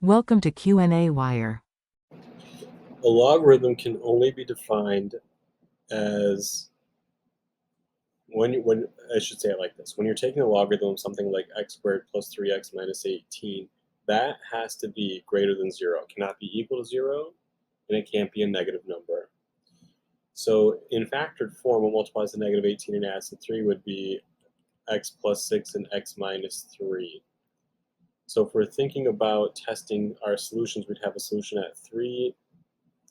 Welcome to qnawire. A logarithm can only be defined as when I should say it like this. When you're taking a logarithm of something like x squared plus 3x minus 18, that has to be greater than 0. It cannot be equal to 0, and it can't be a negative number. So in factored form, what multiplies to negative 18 and adds to 3 would be x plus 6 and x minus 3. So if we're thinking about testing our solutions, we'd have a solution at 3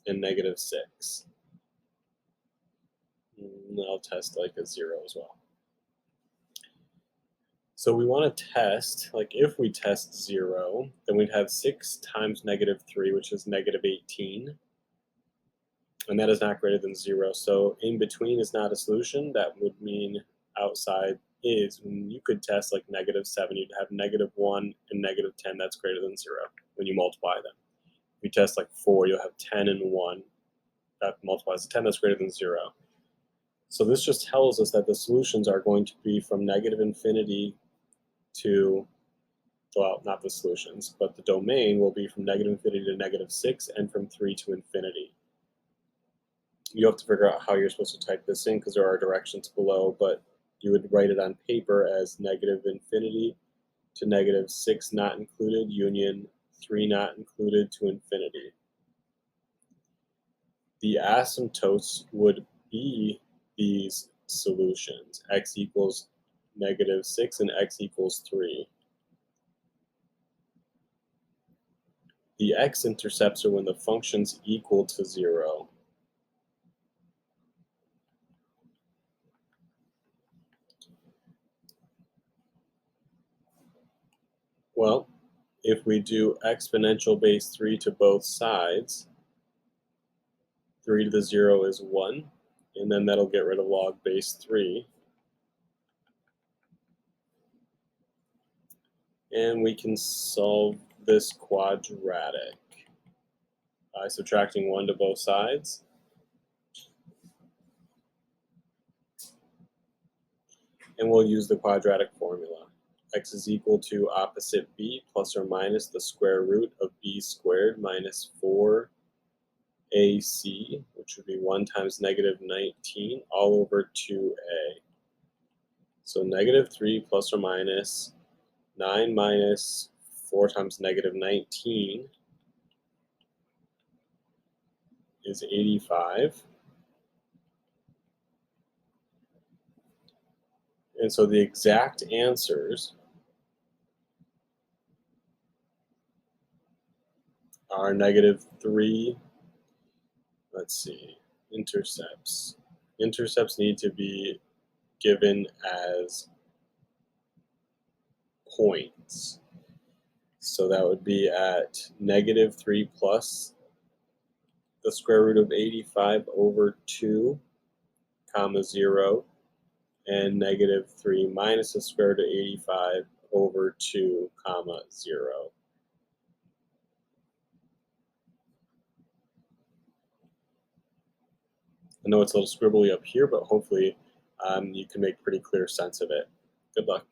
and negative 6. I'll test like a 0 as well. So we want to test, like if we test 0, then we'd have 6 times negative 3, which is negative 18. And that is not greater than 0. So in between is not a solution. That would mean outside is. When you could test like negative 7, you'd have negative 1 and negative 10. That's greater than 0 when you multiply them. If you test like 4, you'll have 10 and 1. That multiplies to 10. That's greater than 0. So this just tells us that the solutions are going to be from negative infinity to, well, not the solutions, but the domain will be from negative infinity to negative 6 and from 3 to infinity. You have to figure out how you're supposed to type this in because there are directions below, but you would write it on paper as negative infinity to negative 6 not included, union 3 not included to infinity. The asymptotes would be these solutions, x equals negative 6 and x equals 3. The x-intercepts are when the function's equal to 0. Well, if we do exponential base 3 to both sides, 3 to the 0 is 1, and then that'll get rid of log base 3. And we can solve this quadratic by subtracting 1 to both sides. And we'll use the quadratic formula. X is equal to opposite b plus or minus the square root of b squared minus 4ac, which would be 1 times negative 19 all over 2a. So negative 3 plus or minus 9 minus 4 times negative 19 is 85. And so the exact answers are negative 3, let's see, intercepts. Intercepts need to be given as points. So that would be at negative 3 plus the square root of 85 over 2, comma 0, and negative 3 minus the square root of 85 over 2, comma 0. I know it's a little scribbly up here, but hopefully you can make pretty clear sense of it. Good luck.